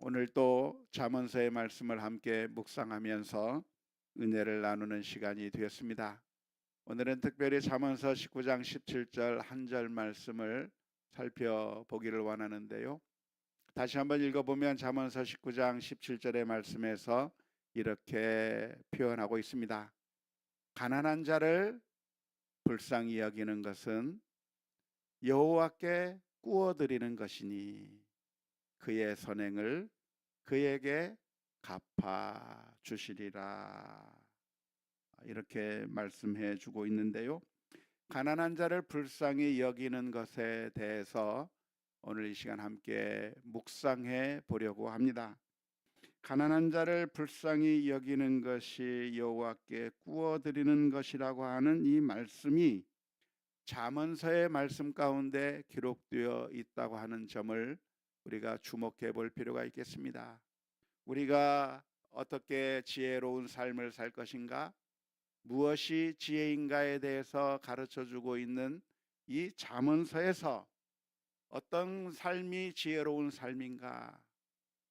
오늘 또 잠언서의 말씀을 함께 묵상하면서 은혜를 나누는 시간이 되었습니다. 오늘은 특별히 잠언서 19장 17절 한 절 말씀을 살펴보기를 원하는데요. 다시 한번 읽어보면 잠언서 19장 17절의 말씀에서 이렇게 표현하고 있습니다. 가난한 자를 불쌍히 여기는 것은 여호와께 꾸어드리는 것이니 그의 선행을 그에게 갚아 주시리라. 이렇게 말씀해 주고 있는데요. 가난한 자를 불쌍히 여기는 것에 대해서 오늘 이 시간 함께 묵상해 보려고 합니다. 가난한 자를 불쌍히 여기는 것이 여호와께 꾸어드리는 것이라고 하는 이 말씀이 잠언서의 말씀 가운데 기록되어 있다고 하는 점을 우리가 주목해 볼 필요가 있겠습니다. 우리가 어떻게 지혜로운 삶을 살 것인가, 무엇이 지혜인가에 대해서 가르쳐주고 있는 이 잠언서에서 어떤 삶이 지혜로운 삶인가,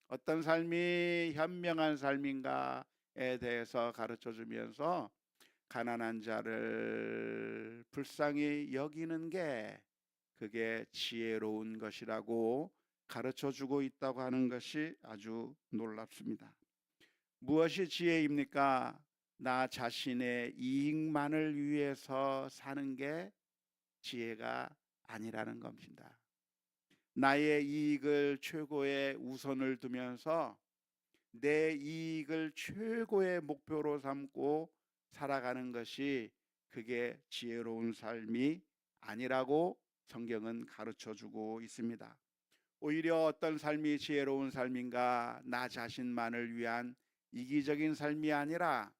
어떤 삶이 현명한 삶인가에 대해서 가르쳐주면서 가난한 자를 불쌍히 여기는 게 그게 지혜로운 것이라고 가르쳐주고 있다고 하는 것이 아주 놀랍습니다. 무엇이 지혜입니까? 나 자신의 이익만을 위해서 사는 게 지혜가 아니라는 겁니다. 나의 이익을 최고의 우선을 두면서 내 이익을 최고의 목표로 삼고 살아가는 것이 그게 지혜로운 삶이 아니라고 성경은 가르쳐주고 있습니다. 오히려 어떤 삶이 지혜로운 삶인가? 나 자신만을 위한 이기적인 삶이 아니라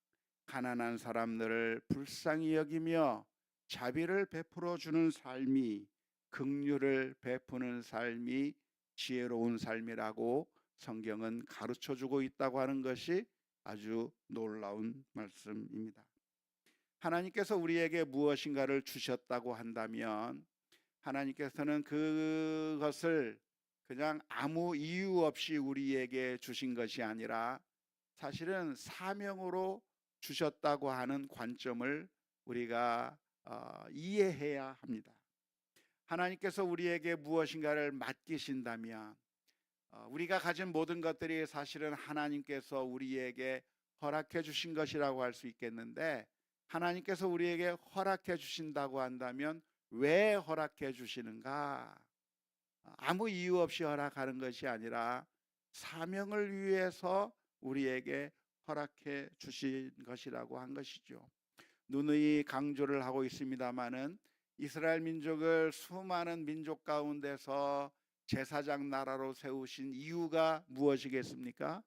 가난한 사람들을 불쌍히 여기며 자비를 베풀어 주는 삶이, 긍휼을 베푸는 삶이 지혜로운 삶이라고 성경은 가르쳐 주고 있다고 하는 것이 아주 놀라운 말씀입니다. 하나님께서 우리에게 무엇인가를 주셨다고 한다면 하나님께서는 그것을 그냥 아무 이유 없이 우리에게 주신 것이 아니라 사실은 사명으로 주셨다고 하는 관점을 우리가 이해해야 합니다. 하나님께서 우리에게 무엇인가를 맡기신다면 우리가 가진 모든 것들이 사실은 하나님께서 우리에게 허락해 주신 것이라고 할 수 있겠는데, 하나님께서 우리에게 허락해 주신다고 한다면 왜 허락해 주시는가? 아무 이유 없이 허락하는 것이 아니라 사명을 위해서 우리에게 허락해 주신 것이라고 한 것이죠. 누누이 강조를 하고 있습니다마는 이스라엘 민족을 수많은 민족 가운데서 제사장 나라로 세우신 이유가 무엇이겠습니까?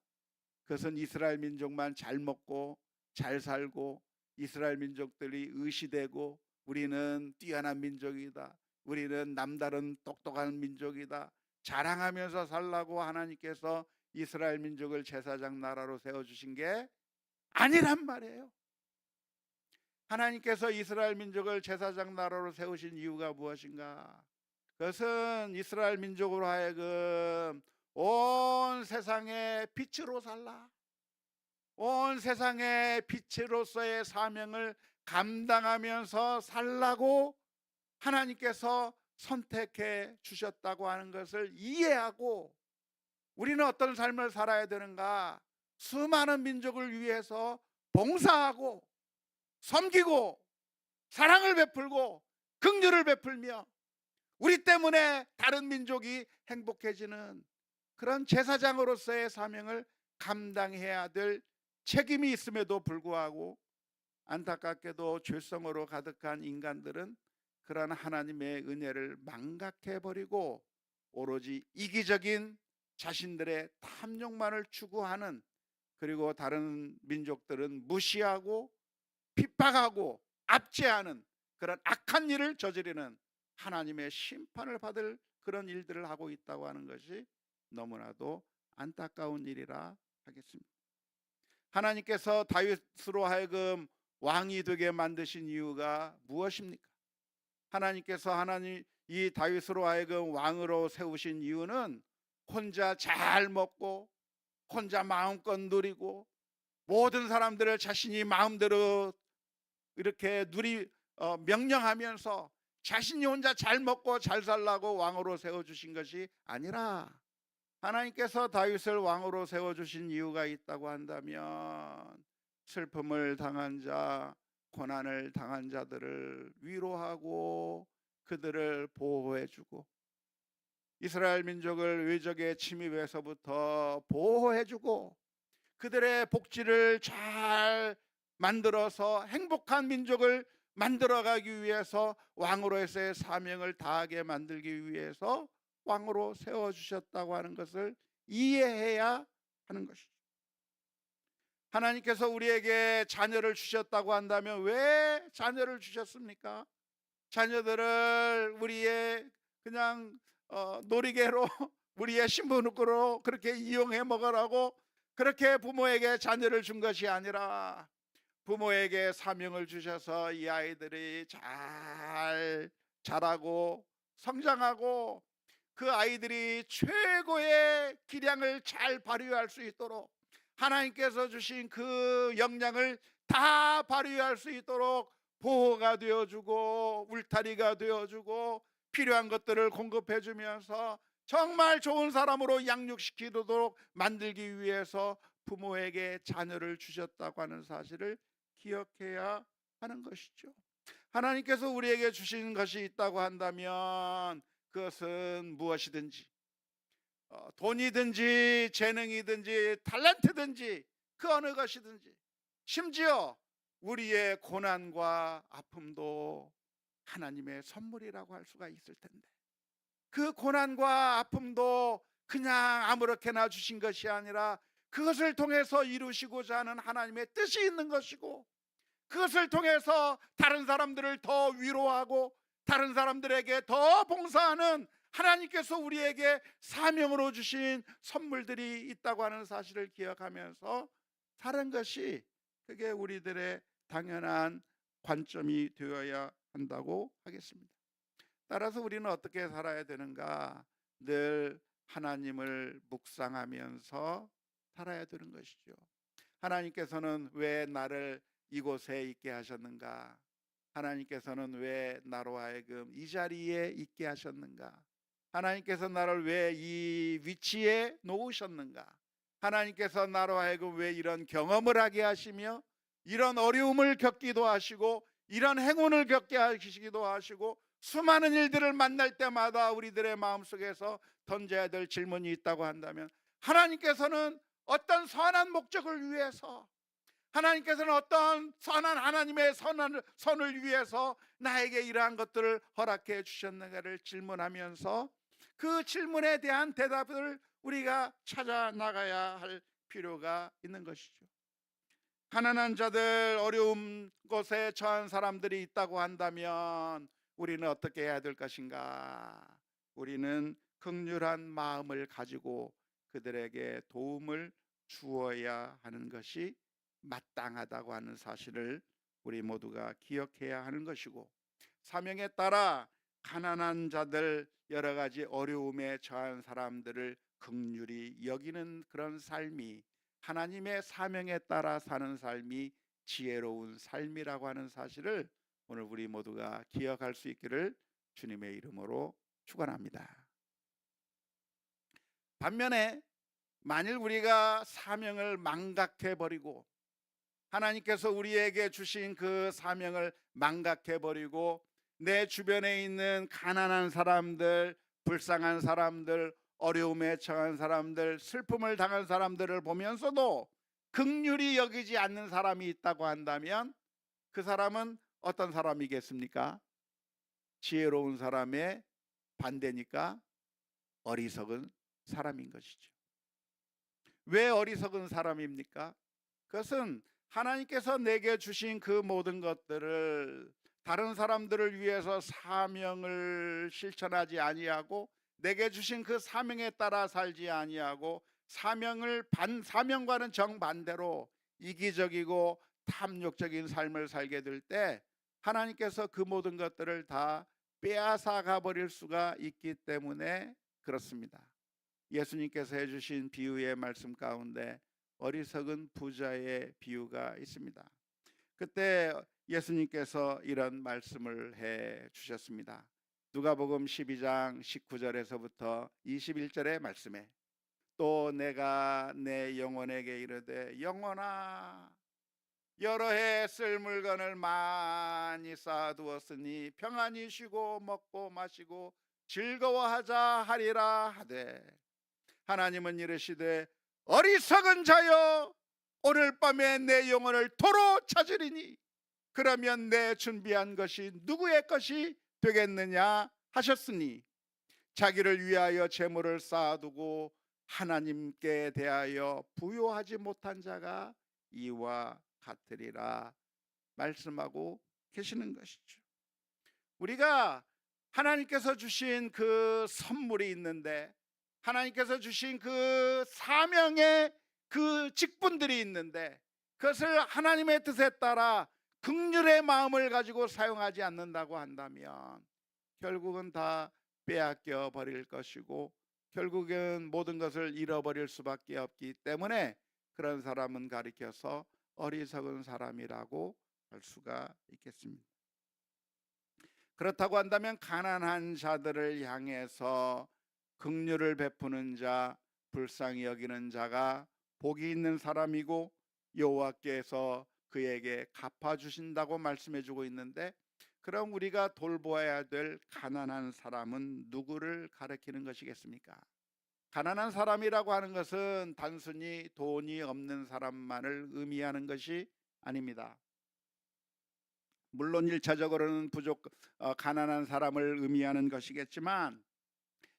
그것은 이스라엘 민족만 잘 먹고 잘 살고 이스라엘 민족들이 의시되고 우리는 뛰어난 민족이다, 우리는 남다른 똑똑한 민족이다 자랑하면서 살라고 하나님께서 이스라엘 민족을 제사장 나라로 세워주신 게 아니란 말이에요. 하나님께서 이스라엘 민족을 제사장 나라로 세우신 이유가 무엇인가? 그것은 이스라엘 민족으로 하여금 온 세상의 빛으로 살라, 온 세상의 빛으로서의 사명을 감당하면서 살라고 하나님께서 선택해 주셨다고 하는 것을 이해하고, 우리는 어떤 삶을 살아야 되는가? 수많은 민족을 위해서 봉사하고 섬기고 사랑을 베풀고 긍휼을 베풀며 우리 때문에 다른 민족이 행복해지는 그런 제사장으로서의 사명을 감당해야 될 책임이 있음에도 불구하고 안타깝게도 죄성으로 가득한 인간들은 그러한 하나님의 은혜를 망각해버리고 오로지 이기적인 자신들의 탐욕만을 추구하는, 그리고 다른 민족들은 무시하고 핍박하고 압제하는 그런 악한 일을 저지르는 하나님의 심판을 받을 그런 일들을 하고 있다고 하는 것이 너무나도 안타까운 일이라 하겠습니다. 하나님께서 다윗으로 하여금 왕이 되게 만드신 이유가 무엇입니까? 하나님께서 이 다윗으로 하여금 왕으로 세우신 이유는 혼자 잘 먹고 혼자 마음껏 누리고 모든 사람들을 자신이 마음대로 이렇게 명령하면서 자신이 혼자 잘 먹고 잘 살라고 왕으로 세워주신 것이 아니라, 하나님께서 다윗을 왕으로 세워주신 이유가 있다고 한다면 슬픔을 당한 자, 고난을 당한 자들을 위로하고 그들을 보호해주고 이스라엘 민족을 외적의 침입에서부터 보호해주고 그들의 복지를 잘 만들어서 행복한 민족을 만들어가기 위해서 왕으로서의 사명을 다하게 만들기 위해서 왕으로 세워주셨다고 하는 것을 이해해야 하는 것이죠. 하나님께서 우리에게 자녀를 주셨다고 한다면 왜 자녀를 주셨습니까? 자녀들을 우리의 그냥 놀이개로 우리의 신분으로 그렇게 이용해 먹으라고 그렇게 부모에게 자녀를 준 것이 아니라 부모에게 사명을 주셔서 이 아이들이 잘 자라고 성장하고 그 아이들이 최고의 기량을 잘 발휘할 수 있도록 하나님께서 주신 그 역량을 다 발휘할 수 있도록 보호가 되어주고 울타리가 되어주고 필요한 것들을 공급해 주면서 정말 좋은 사람으로 양육시키도록 만들기 위해서 부모에게 자녀를 주셨다고 하는 사실을 기억해야 하는 것이죠. 하나님께서 우리에게 주신 것이 있다고 한다면 그것은 무엇이든지 돈이든지 재능이든지 탤런트든지 그 어느 것이든지 심지어 우리의 고난과 아픔도 하나님의 선물이라고 할 수가 있을 텐데 그 고난과 아픔도 그냥 아무렇게나 주신 것이 아니라 그것을 통해서 이루시고자 하는 하나님의 뜻이 있는 것이고 그것을 통해서 다른 사람들을 더 위로하고 다른 사람들에게 더 봉사하는 하나님께서 우리에게 사명으로 주신 선물들이 있다고 하는 사실을 기억하면서 사는 것이 그게 우리들의 당연한 관점이 되어야 한다고 하겠습니다. 따라서 우리는 어떻게 살아야 되는가? 늘 하나님을 묵상하면서 살아야 되는 것이죠. 하나님께서는 왜 나를 이곳에 있게 하셨는가? 하나님께서는 왜 나로 하여금 이 자리에 있게 하셨는가? 하나님께서 나를 왜 이 위치에 놓으셨는가? 하나님께서 나로 하여금 왜 이런 경험을 하게 하시며 이런 어려움을 겪기도 하시고 이런 행운을 겪게 하시기도 하시고 수많은 일들을 만날 때마다 우리들의 마음속에서 던져야 될 질문이 있다고 한다면 하나님께서는 어떤 선한 목적을 위해서 하나님께서는 어떤 선한 하나님의 선을 위해서 나에게 이러한 것들을 허락해 주셨는가를 질문하면서 그 질문에 대한 대답을 우리가 찾아 나가야 할 필요가 있는 것이죠. 가난한 자들, 어려운 곳에 처한 사람들이 있다고 한다면 우리는 어떻게 해야 될 것인가? 우리는 긍휼한 마음을 가지고 그들에게 도움을 주어야 하는 것이 마땅하다고 하는 사실을 우리 모두가 기억해야 하는 것이고 사명에 따라 가난한 자들, 여러 가지 어려움에 처한 사람들을 긍휼히 여기는 그런 삶이 하나님의 사명에 따라 사는 삶이 지혜로운 삶이라고 하는 사실을 오늘 우리 모두가 기억할 수 있기를 주님의 이름으로 축원합니다. 반면에 만일 우리가 사명을 망각해버리고 하나님께서 우리에게 주신 그 사명을 망각해버리고 내 주변에 있는 가난한 사람들, 불쌍한 사람들, 어려움에 처한 사람들, 슬픔을 당한 사람들을 보면서도 긍휼히 여기지 않는 사람이 있다고 한다면 그 사람은 어떤 사람이겠습니까? 지혜로운 사람의 반대니까 어리석은 사람인 것이죠. 왜 어리석은 사람입니까? 그것은 하나님께서 내게 주신 그 모든 것들을 다른 사람들을 위해서 사명을 실천하지 아니하고 내게 주신 그 사명에 따라 살지 아니하고 사명과는 정반대로 이기적이고 탐욕적인 삶을 살게 될 때 하나님께서 그 모든 것들을 다 빼앗아 가버릴 수가 있기 때문에 그렇습니다. 예수님께서 해주신 비유의 말씀 가운데 어리석은 부자의 비유가 있습니다. 그때 예수님께서 이런 말씀을 해 주셨습니다. 누가복음 12장 19절에서부터 21절의 말씀에, 또 내가 내 영혼에게 이르되 영혼아, 여러 해 쓸 물건을 많이 쌓아두었으니 평안히 쉬고 먹고 마시고 즐거워하자 하리라 하되, 하나님은 이르시되 어리석은 자여, 오늘 밤에 내 영혼을 도로 찾으리니 그러면 내 준비한 것이 누구의 것이 되겠느냐 하셨으니, 자기를 위하여 재물을 쌓아두고 하나님께 대하여 부요하지 못한 자가 이와 같으리라 말씀하고 계시는 것이죠. 우리가 하나님께서 주신 그 선물이 있는데, 하나님께서 주신 그 사명의 그 직분들이 있는데, 그것을 하나님의 뜻에 따라 긍휼의 마음을 가지고 사용하지 않는다고 한다면 결국은 다 빼앗겨 버릴 것이고, 결국은 모든 것을 잃어버릴 수밖에 없기 때문에 그런 사람은 가리켜서 어리석은 사람이라고 할 수가 있겠습니다. 그렇다고 한다면 가난한 자들을 향해서 긍휼을 베푸는 자, 불쌍히 여기는 자가 복이 있는 사람이고 여호와께서 그에게 갚아주신다고 말씀해주고 있는데, 그럼 우리가 돌보아야 될 가난한 사람은 누구를 가리키는 것이겠습니까? 가난한 사람이라고 하는 것은 단순히 돈이 없는 사람만을 의미하는 것이 아닙니다. 물론 일차적으로는 가난한 사람을 의미하는 것이겠지만,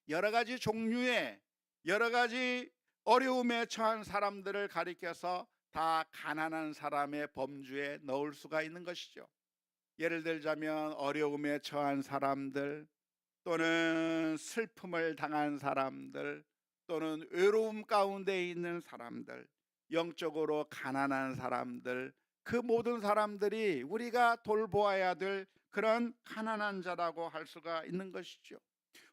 여러 가지 종류의 여러 가지 어려움에 처한 사람들을 가리켜서 다 가난한 사람의 범주에 넣을 수가 있는 것이죠. 예를 들자면 어려움에 처한 사람들, 또는 슬픔을 당한 사람들, 또는 외로움 가운데 있는 사람들, 영적으로 가난한 사람들, 그 모든 사람들이 우리가 돌보아야 될 그런 가난한 자라고 할 수가 있는 것이죠.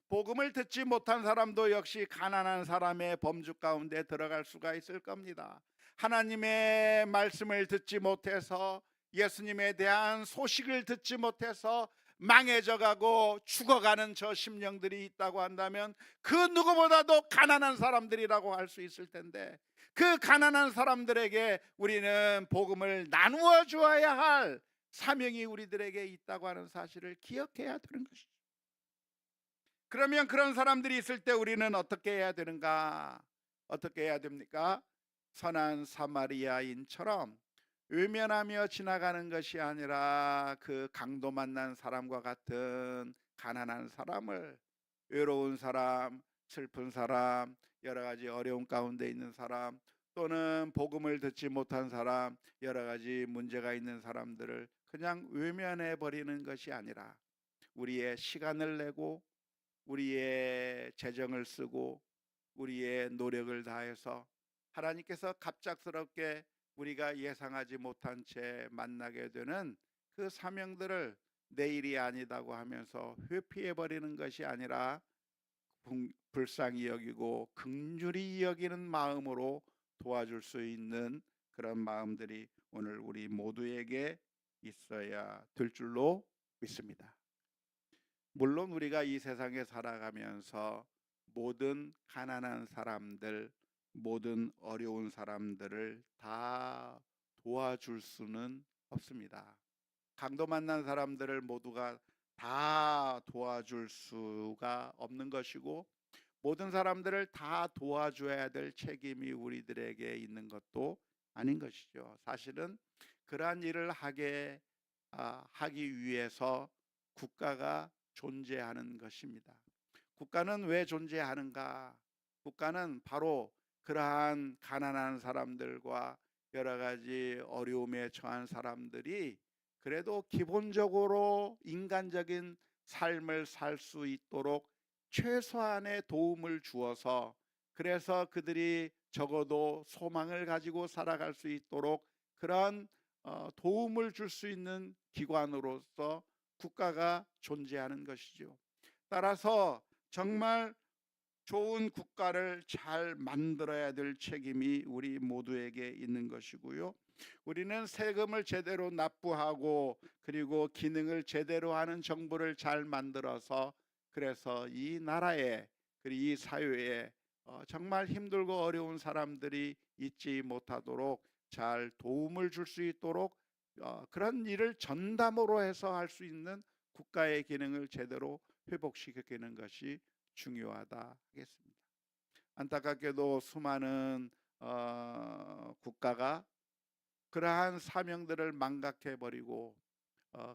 복음을 듣지 못한 사람도 역시 가난한 사람의 범주 가운데 들어갈 수가 있을 겁니다. 하나님의 말씀을 듣지 못해서, 예수님에 대한 소식을 듣지 못해서 망해져 가고 죽어가는 저 심령들이 있다고 한다면 그 누구보다도 가난한 사람들이라고 할 수 있을 텐데, 그 가난한 사람들에게 우리는 복음을 나누어 주어야 할 사명이 우리들에게 있다고 하는 사실을 기억해야 되는 것이죠. 그러면 그런 사람들이 있을 때 우리는 어떻게 해야 되는가? 어떻게 해야 됩니까? 선한 사마리아인처럼 외면하며 지나가는 것이 아니라 그 강도 만난 사람과 같은 가난한 사람을, 외로운 사람, 슬픈 사람, 여러 가지 어려움 가운데 있는 사람, 또는 복음을 듣지 못한 사람, 여러 가지 문제가 있는 사람들을 그냥 외면해 버리는 것이 아니라 우리의 시간을 내고 우리의 재정을 쓰고 우리의 노력을 다해서 하나님께서 갑작스럽게 우리가 예상하지 못한 채 만나게 되는 그 사명들을 내일이 아니다고 하면서 회피해 버리는 것이 아니라 불쌍히 여기고 긍휼히 여기는 마음으로 도와줄 수 있는 그런 마음들이 오늘 우리 모두에게 있어야 될 줄로 믿습니다. 물론 우리가 이 세상에 살아가면서 모든 가난한 사람들, 모든 어려운 사람들을 다 도와줄 수는 없습니다. 강도 만난 사람들을 모두가 다 도와줄 수가 없는 것이고, 모든 사람들을 다 도와줘야 될 책임이 우리들에게 있는 것도 아닌 것이죠. 사실은 그러한 일을 하기 위해서 국가가 존재하는 것입니다. 국가는 왜 존재하는가? 국가는 바로 그러한 가난한 사람들과 여러 가지 어려움에 처한 사람들이 그래도 기본적으로 인간적인 삶을 살 수 있도록 최소한의 도움을 주어서, 그래서 그들이 적어도 소망을 가지고 살아갈 수 있도록 그런 도움을 줄 수 있는 기관으로서 국가가 존재하는 것이죠. 따라서 정말 좋은 국가를 잘 만들어야 될 책임이 우리 모두에게 있는 것이고요. 우리는 세금을 제대로 납부하고 그리고 기능을 제대로 하는 정부를 잘 만들어서, 그래서 이 나라에 그리고 이 사회에 정말 힘들고 어려운 사람들이 있지 못하도록 잘 도움을 줄 수 있도록 그런 일을 전담으로 해서 할 수 있는 국가의 기능을 제대로 회복시키는 것이 중요하다 하겠습니다. 안타깝게도 수많은 국가가 그러한 사명들을 망각해 버리고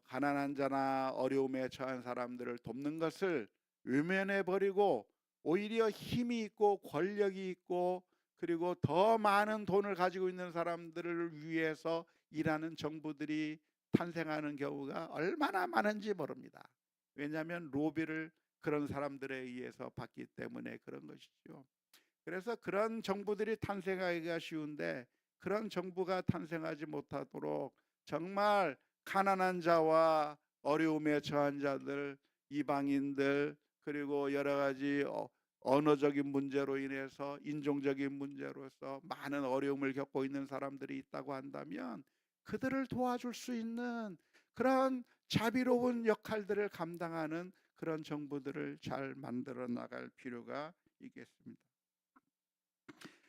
가난한 자나 어려움에 처한 사람들을 돕는 것을 외면해 버리고, 오히려 힘이 있고 권력이 있고 그리고 더 많은 돈을 가지고 있는 사람들을 위해서 일하는 정부들이 탄생하는 경우가 얼마나 많은지 모릅니다. 왜냐하면 로비를 그런 사람들에 의해서 받기 때문에 그런 것이죠. 그래서 그런 정부들이 탄생하기가 쉬운데, 그런 정부가 탄생하지 못하도록 정말 가난한 자와 어려움에 처한 자들, 이방인들, 그리고 여러 가지 언어적인 문제로 인해서, 인종적인 문제로서 많은 어려움을 겪고 있는 사람들이 있다고 한다면 그들을 도와줄 수 있는 그런 자비로운 역할들을 감당하는 그런 정부들을 잘 만들어 나갈 필요가 있겠습니다.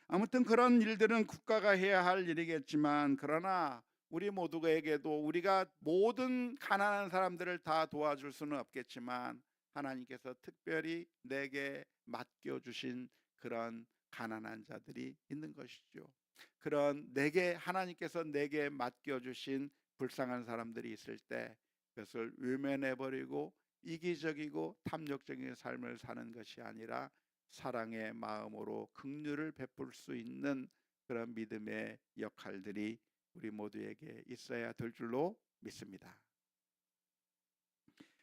아무튼 그런 일들은 국가가 해야 할 일이겠지만, 그러나 우리 모두에게도, 우리가 모든 가난한 사람들을 다 도와줄 수는 없겠지만 하나님께서 특별히 내게 맡겨주신 그런 가난한 자들이 있는 것이죠. 그런 하나님께서 내게 맡겨주신 불쌍한 사람들이 있을 때 그것을 외면해버리고 이기적이고 탐욕적인 삶을 사는 것이 아니라 사랑의 마음으로 긍휼을 베풀 수 있는 그런 믿음의 역할들이 우리 모두에게 있어야 될 줄로 믿습니다.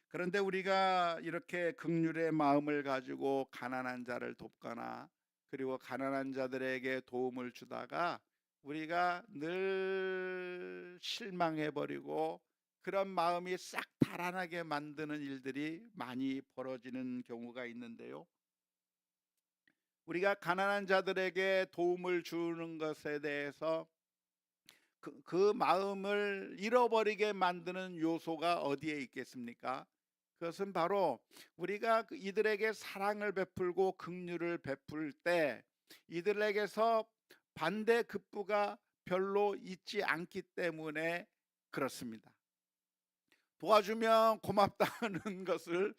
그런데 우리가 이렇게 긍휼의 마음을 가지고 가난한 자를 돕거나 그리고 가난한 자들에게 도움을 주다가 우리가 늘 실망해버리고 그런 마음이 싹 달아나게 만드는 일들이 많이 벌어지는 경우가 있는데요. 우리가 가난한 자들에게 도움을 주는 것에 대해서 그 마음을 잃어버리게 만드는 요소가 어디에 있겠습니까? 그것은 바로 우리가 이들에게 사랑을 베풀고 긍휼을 베풀 때 이들에게서 반대급부가 별로 있지 않기 때문에 그렇습니다. 도와주면 고맙다는 것을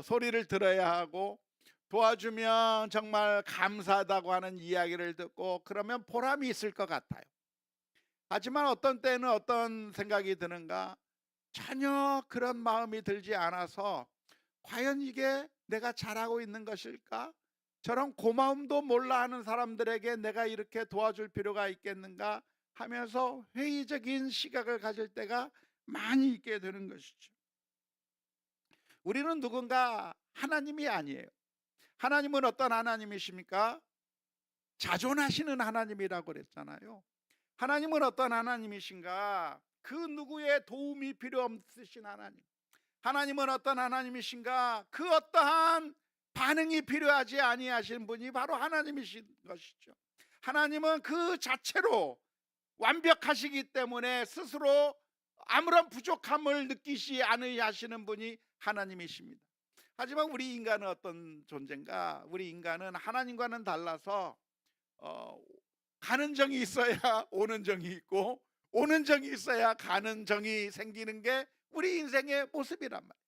소리를 들어야 하고, 도와주면 정말 감사하다고 하는 이야기를 듣고 그러면 보람이 있을 것 같아요. 하지만 어떤 때는 어떤 생각이 드는가, 전혀 그런 마음이 들지 않아서 과연 이게 내가 잘하고 있는 것일까? 저런 고마움도 몰라 하는 사람들에게 내가 이렇게 도와줄 필요가 있겠는가 하면서 회의적인 시각을 가질 때가 많이 있게 되는 것이죠. 우리는 누군가 하나님이 아니에요. 하나님은 어떤 하나님이십니까? 자존하시는 하나님이라고 그랬잖아요. 하나님은 어떤 하나님이신가? 그 누구의 도움이 필요 없으신 하나님. 하나님은 어떤 하나님이신가? 그 어떠한 반응이 필요하지 아니하신 분이 바로 하나님이신 것이죠. 하나님은 그 자체로 완벽하시기 때문에 스스로 아무런 부족함을 느끼시 아니하시는 분이 하나님이십니다. 하지만 우리 인간은 어떤 존재인가? 우리 인간은 하나님과는 달라서 가는 정이 있어야 오는 정이 있고, 오는 정이 있어야 가는 정이 생기는 게 우리 인생의 모습이란 말이에요.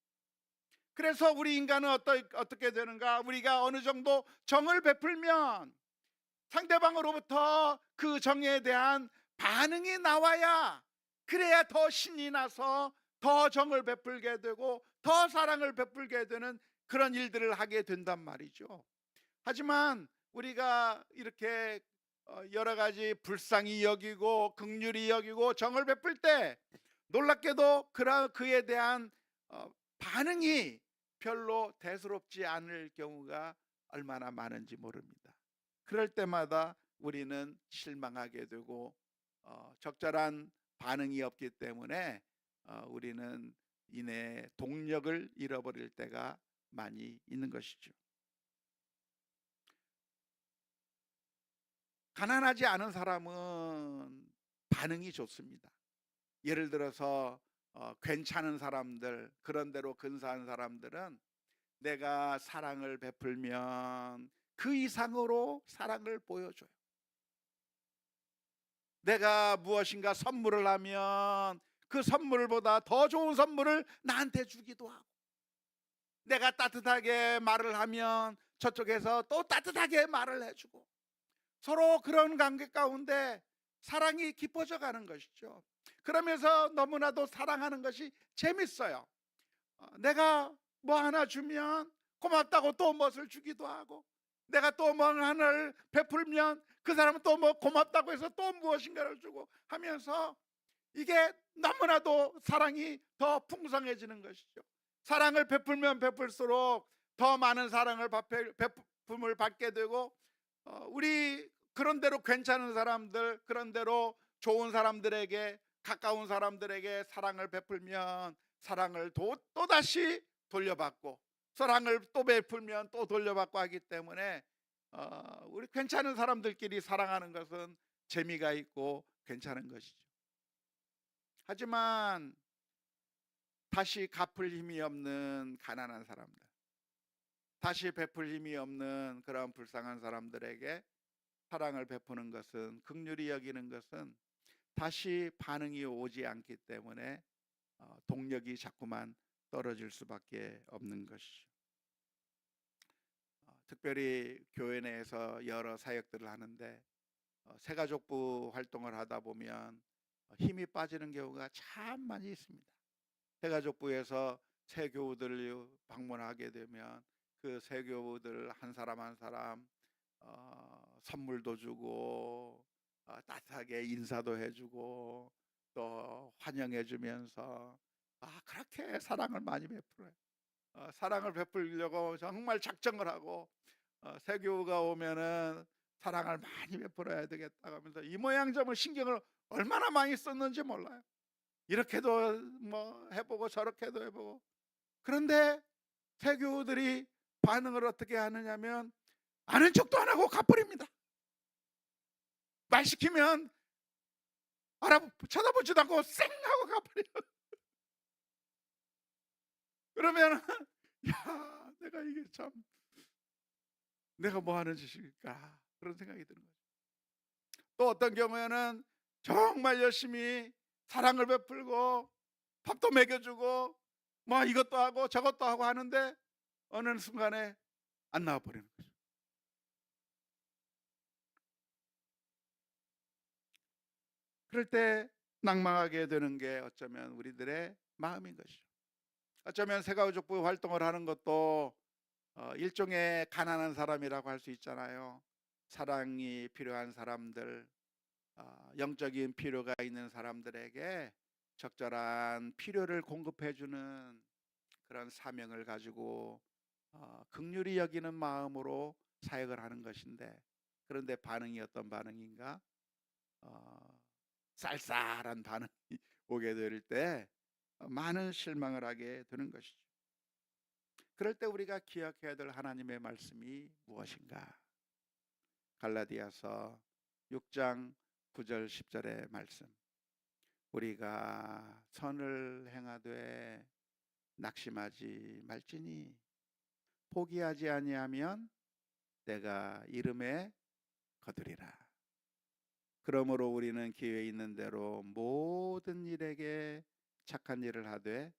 그래서 우리 인간은 어떻게 되는가? 우리가 어느 정도 정을 베풀면 상대방으로부터 그 정에 대한 반응이 나와야, 그래야 더 신이 나서 더 정을 베풀게 되고 더 사랑을 베풀게 되는 그런 일들을 하게 된단 말이죠. 하지만 우리가 이렇게 여러 가지 불쌍히 여기고 긍휼히 여기고 정을 베풀 때 놀랍게도 그에 대한 반응이 별로 대수롭지 않을 경우가 얼마나 많은지 모릅니다. 그럴 때마다 우리는 실망하게 되고 적절한 반응이 없기 때문에 우리는 이내 동력을 잃어버릴 때가 많이 있는 것이죠. 가난하지 않은 사람은 반응이 좋습니다. 예를 들어서 괜찮은 사람들, 그런대로 근사한 사람들은 내가 사랑을 베풀면 그 이상으로 사랑을 보여줘요. 내가 무엇인가 선물을 하면 그 선물보다 더 좋은 선물을 나한테 주기도 하고, 내가 따뜻하게 말을 하면 저쪽에서 또 따뜻하게 말을 해주고, 서로 그런 관계 가운데 사랑이 깊어져 가는 것이죠. 그러면서 너무나도 사랑하는 것이 재밌어요. 내가 뭐 하나 주면 고맙다고 또 무엇을 주기도 하고, 내가 또 뭐 하나를 베풀면 그 사람은 또 뭐 고맙다고 해서 또 무엇인가를 주고 하면서, 이게 너무나도 사랑이 더 풍성해지는 것이죠. 사랑을 베풀면 베풀수록 더 많은 사랑을 베품을 받게 되고, 우리 그런대로 괜찮은 사람들, 그런대로 좋은 사람들에게, 가까운 사람들에게 사랑을 베풀면 사랑을 또다시 돌려받고, 사랑을 또 베풀면 또 돌려받고 하기 때문에 우리 괜찮은 사람들끼리 사랑하는 것은 재미가 있고 괜찮은 것이죠. 하지만 다시 갚을 힘이 없는 가난한 사람들, 다시 베풀 힘이 없는 그런 불쌍한 사람들에게 사랑을 베푸는 것은, 긍휼히 여기는 것은 다시 반응이 오지 않기 때문에 동력이 자꾸만 떨어질 수밖에 없는 것이죠. 특별히 교회 내에서 여러 사역들을 하는데 새가족부 활동을 하다 보면 힘이 빠지는 경우가 참 많이 있습니다. 새가족부에서 새교우들을 방문하게 되면 그 새교우들 한 사람 한 사람 선물도 주고 따뜻하게 인사도 해주고 또 환영해 주면서 그렇게 사랑을 많이 베풀어요. 사랑을 베풀려고 정말 작정을 하고, 새교우가 오면은 사랑을 많이 베풀어야 되겠다 하면서 이 모양 저모 신경을 얼마나 많이 썼는지 몰라요. 이렇게도 뭐 해보고 저렇게도 해보고. 그런데 새교우들이 반응을 어떻게 하느냐면 아는 척도 안 하고 가버립니다. 말 시키면 쳐다보지도 않고 쌩 하고 가버려요. 그러면 야, 내가 이게 참 내가 뭐 하는 짓일까, 그런 생각이 드는 거죠. 또 어떤 경우에는 정말 열심히 사랑을 베풀고 밥도 먹여주고 뭐 이것도 하고 저것도 하고 하는데 어느 순간에 안 나와버리는 거죠. 그럴 때 낭망하게 되는 게 어쩌면 우리들의 마음인 것이죠. 어쩌면 새가족부 활동을 하는 것도 일종의 가난한 사람이라고 할 수 있잖아요. 사랑이 필요한 사람들, 영적인 필요가 있는 사람들에게 적절한 필요를 공급해주는 그런 사명을 가지고 긍휼히 여기는 마음으로 사역을 하는 것인데, 그런데 반응이 어떤 반응인가? 쌀쌀한 반응이 오게 될 때 많은 실망을 하게 되는 것이죠. 그럴 때 우리가 기억해야 될 하나님의 말씀이 무엇인가? 갈라디아서 6장 9절 10절의 말씀. 우리가 선을 행하되 낙심하지 말지니 포기하지 아니하면 내가 이름에 거두리라. 그러므로 우리는 기회 있는 대로 모든 일에게 착한 일을 하되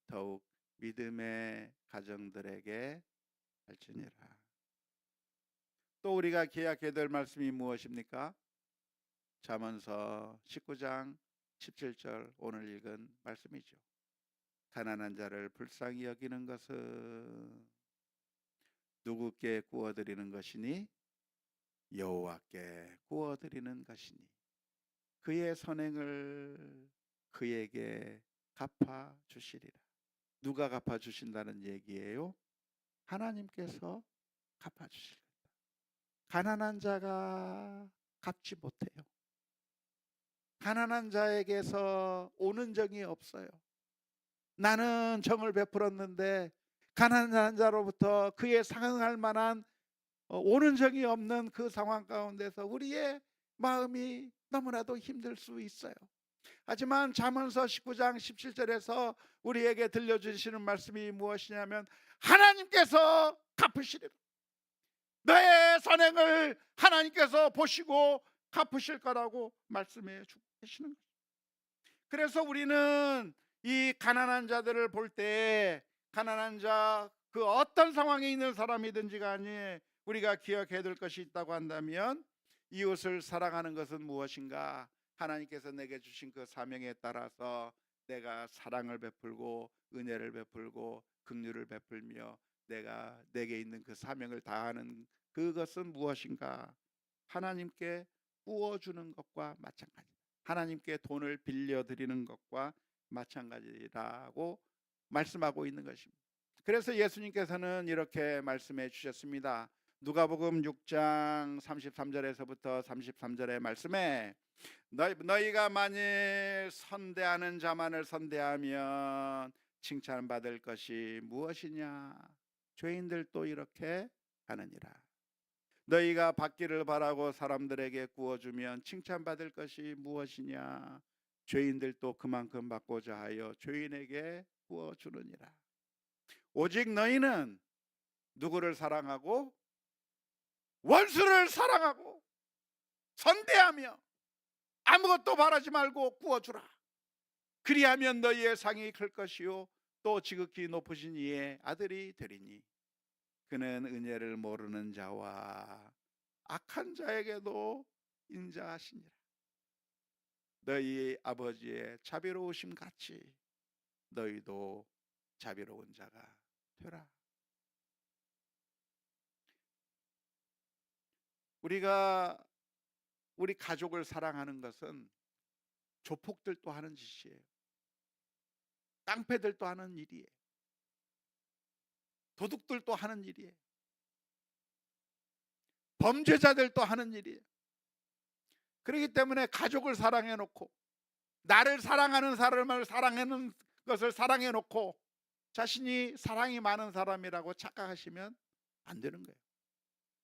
더욱 믿음의 가정들에게 할지니라. 또 우리가 기억해야 될 말씀이 무엇입니까? 잠언서 19장 17절, 오늘 읽은 말씀이죠. 가난한 자를 불쌍히 여기는 것은 누구께 구워드리는 것이니? 여호와께 구워드리는 것이니 그의 선행을 그에게 갚아주시리라. 누가 갚아주신다는 얘기예요? 하나님께서 갚아주실 겁니다. 가난한 자가 갚지 못해요. 가난한 자에게서 오는 정이 없어요. 나는 정을 베풀었는데 가난한 자로부터 그에 상응할 만한 오는 정이 없는 그 상황 가운데서 우리의 마음이 너무나도 힘들 수 있어요. 하지만 잠언서 19장 17절에서 우리에게 들려주시는 말씀이 무엇이냐면 하나님께서 갚으시리라. 너의 선행을 하나님께서 보시고 갚으실 거라고 말씀해 주고 계시는 거예요. 그래서 우리는 이 가난한 자들을 볼 때 가난한 자 그 어떤 상황에 있는 사람이든지 간에 우리가 기억해야 될 것이 있다고 한다면 이웃을 사랑하는 것은 무엇인가? 하나님께서 내게 주신 그 사명에 따라서 내가 사랑을 베풀고 은혜를 베풀고 긍휼을 베풀며 내가 내게 있는 그 사명을 다하는 그것은 무엇인가? 하나님께 부어주는 것과 마찬가지다. 하나님께 돈을 빌려드리는 것과 마찬가지라고 말씀하고 있는 것입니다. 그래서 예수님께서는 이렇게 말씀해 주셨습니다. 누가복음 6장 33절에서부터 33절의 말씀에 너희가 만일 선대하는 자만을 선대하면 칭찬받을 것이 무엇이냐? 죄인들도 이렇게 하느니라. 너희가 받기를 바라고 사람들에게 구워주면 칭찬받을 것이 무엇이냐? 죄인들도 그만큼 받고자 하여 죄인에게 구워주느니라. 오직 너희는 누구를 사랑하고 원수를 사랑하고 선대하며 아무것도 바라지 말고 구워주라. 그리하면 너희의 상이 클 것이요 또 지극히 높으신 이의 아들이 되리니 그는 은혜를 모르는 자와 악한 자에게도 인자하시니라. 너희 아버지의 자비로우심 같이 너희도 자비로운 자가 되라. 우리가 우리 가족을 사랑하는 것은 조폭들도 하는 짓이에요. 깡패들도 하는 일이에요. 도둑들도 하는 일이에요. 범죄자들도 하는 일이에요. 그렇기 때문에 가족을 사랑해 놓고 나를 사랑하는 사람을 사랑하는 것을 사랑해 놓고 자신이 사랑이 많은 사람이라고 착각하시면 안 되는 거예요.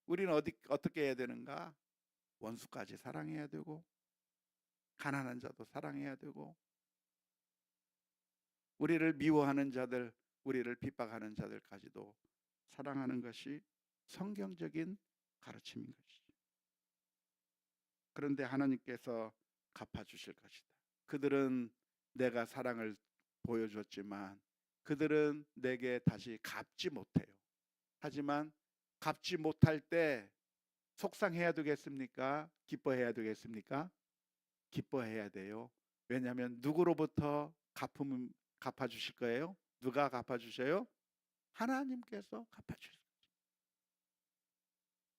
우리는 어떻게 해야 되는가? 원수까지 사랑해야 되고 가난한 자도 사랑해야 되고 우리를 미워하는 자들, 우리를 핍박하는 자들까지도 사랑하는 것이 성경적인 가르침인 것이죠. 그런데 하나님께서 갚아주실 것이다. 그들은 내가 사랑을 보여줬지만 그들은 내게 다시 갚지 못해요. 하지만 갚지 못할 때 속상해야 되겠습니까? 기뻐해야 되겠습니까? 기뻐해야 돼요. 왜냐하면 누구로부터 갚아주실 거예요? 누가 갚아주셔요? 하나님께서 갚아주실 거예요.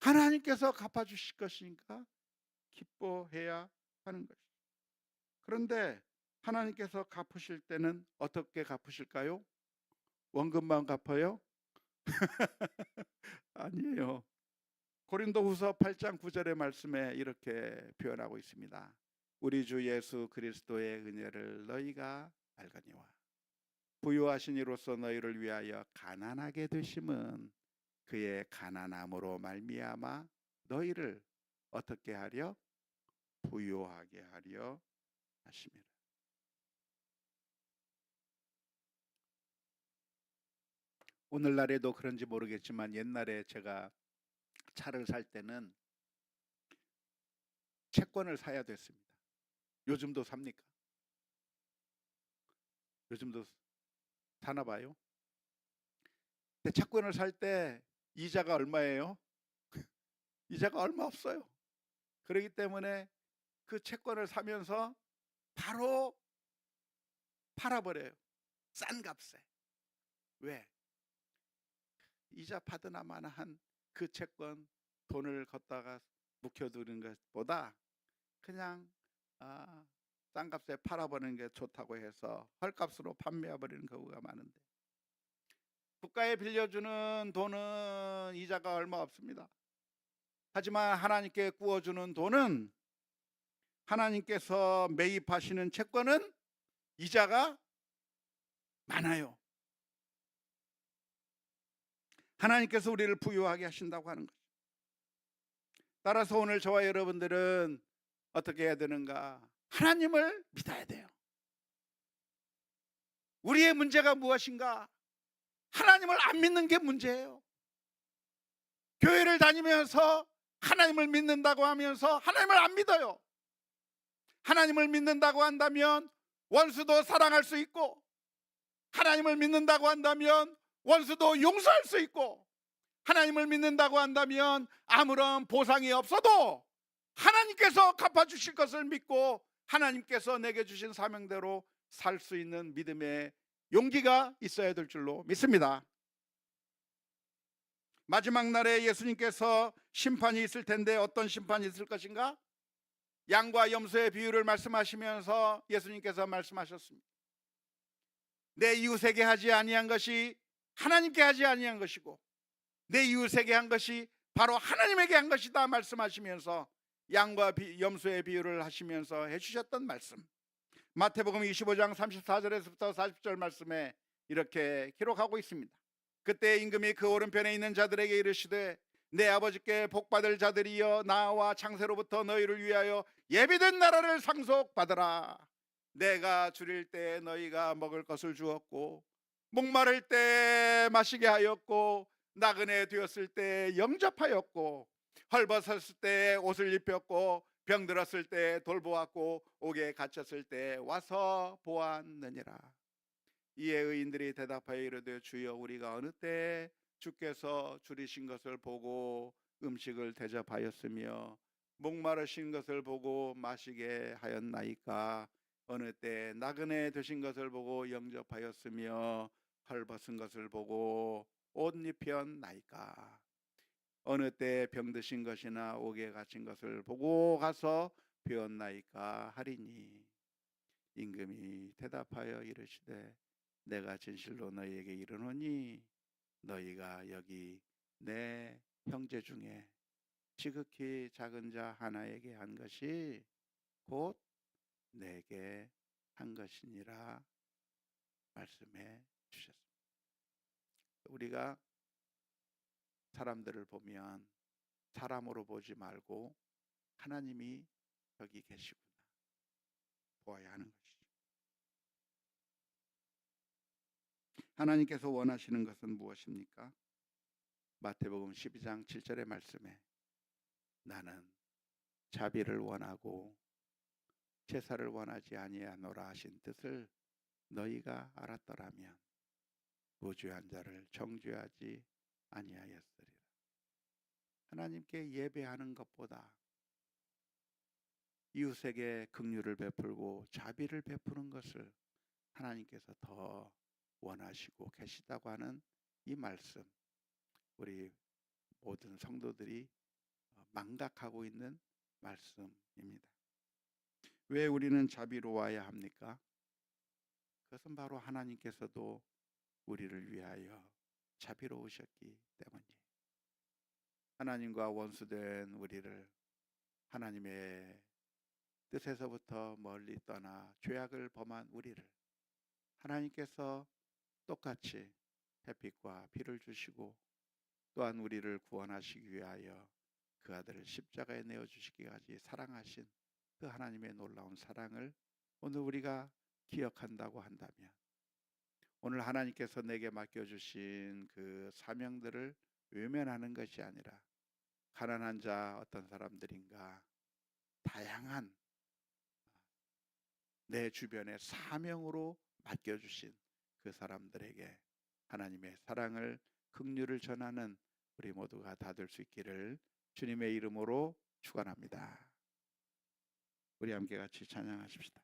하나님께서 갚아주실 것이니까 기뻐해야 하는 것이죠. 그런데 하나님께서 갚으실 때는 어떻게 갚으실까요? 원금만 갚아요? 아니에요. 고린도후서 8장 9절의 말씀에 이렇게 표현하고 있습니다. 우리 주 예수 그리스도의 은혜를 너희가 알거니와 부유하신 이로써 너희를 위하여 가난하게 되심은 그의 가난함으로 말미암아 너희를 어떻게 하려? 부유하게 하려 하심이라. 오늘날에도 그런지 모르겠지만 옛날에 제가 차를 살 때는 채권을 사야 됐습니다. 요즘도 삽니까? 요즘도 사나 봐요. 근데 채권을 살 때 이자가 얼마예요? 이자가 얼마 없어요. 그렇기 때문에 그 채권을 사면서 바로 팔아버려요. 싼 값에. 왜? 이자 받으나 마나한 그 채권 돈을 걷다가 묵혀두는 것보다 그냥 싼 값에 팔아버리는 게 좋다고 해서 헐값으로 판매해버리는 경우가 많은데 국가에 빌려주는 돈은 이자가 얼마 없습니다. 하지만 하나님께 구워주는 돈은 하나님께서 매입하시는 채권은 이자가 많아요. 하나님께서 우리를 부유하게 하신다고 하는 거죠. 따라서 오늘 저와 여러분들은 어떻게 해야 되는가? 하나님을 믿어야 돼요. 우리의 문제가 무엇인가? 하나님을 안 믿는 게 문제예요. 교회를 다니면서 하나님을 믿는다고 하면서 하나님을 안 믿어요. 하나님을 믿는다고 한다면 원수도 사랑할 수 있고, 하나님을 믿는다고 한다면 원수도 용서할 수 있고, 하나님을 믿는다고 한다면 아무런 보상이 없어도 하나님께서 갚아주실 것을 믿고 하나님께서 내게 주신 사명대로 살 수 있는 믿음의 용기가 있어야 될 줄로 믿습니다. 마지막 날에 예수님께서 심판이 있을 텐데 어떤 심판이 있을 것인가? 양과 염소의 비유를 말씀하시면서 예수님께서 말씀하셨습니다. 내 이웃에게 하지 아니한 것이 하나님께 하지 아니한 것이고, 내 이웃에게 한 것이 바로 하나님에게 한 것이다 말씀하시면서 양과 염소의 비유를 하시면서 해주셨던 말씀, 마태복음 25장 34절에서부터 40절 말씀에 이렇게 기록하고 있습니다. 그때 임금이 그 오른편에 있는 자들에게 이르시되, 내 아버지께 복받을 자들이여, 나와 창세로부터 너희를 위하여 예비된 나라를 상속받으라. 내가 줄일 때 너희가 먹을 것을 주었고, 목마를 때 마시게 하였고, 나그네 되었을 때 영접하였고, 헐벗었을 때 옷을 입혔고, 병들었을 때 돌보았고, 옥에 갇혔을 때 와서 보았느니라. 이에 의인들이 대답하여 이르되, 주여, 우리가 어느 때 주께서 줄이신 것을 보고 음식을 대접하였으며 목마르신 것을 보고 마시게 하였나이까? 어느 때 나그네 되신 것을 보고 영접하였으며 헐벗은 것을 보고 옷 입혔나이까? 어느 때 병드신 것이나 옥에 갇힌 것을 보고 가서 배웠나이까 하리니, 임금이 대답하여 이르시되, 내가 진실로 너희에게 이르노니 너희가 여기 내 형제 중에 지극히 작은 자 하나에게 한 것이 곧 내게 한 것이니라 말씀해 주셨습니다. 우리가 사람들을 보면 사람으로 보지 말고 하나님이 여기 계시구나 보아야 하는 것이죠. 하나님께서 원하시는 것은 무엇입니까? 마태복음 12장 7절의 말씀에, 나는 자비를 원하고 제사를 원하지 아니하노라 하신 뜻을 너희가 알았더라면 무죄한 자를 정죄하지 아니하였으리라. 하나님께 예배하는 것보다 이웃에게 긍휼을 베풀고 자비를 베푸는 것을 하나님께서 더 원하시고 계시다고 하는 이 말씀, 우리 모든 성도들이 망각하고 있는 말씀입니다. 왜 우리는 자비로워야 합니까? 그것은 바로 하나님께서도 우리를 위하여 자비로우셨기 때문이에요. 하나님과 원수된 우리를, 하나님의 뜻에서부터 멀리 떠나 죄악을 범한 우리를 하나님께서 똑같이 햇빛과 비를 주시고 또한 우리를 구원하시기 위하여 그 아들을 십자가에 내어주시기까지 사랑하신 그 하나님의 놀라운 사랑을 오늘 우리가 기억한다고 한다면, 오늘 하나님께서 내게 맡겨주신 그 사명들을 외면하는 것이 아니라, 가난한 자 어떤 사람들인가, 다양한 내 주변에 사명으로 맡겨주신 그 사람들에게 하나님의 사랑을, 긍휼을 전하는 우리 모두가 다 될 수 있기를 주님의 이름으로 축원합니다. 우리 함께 같이 찬양하십시다.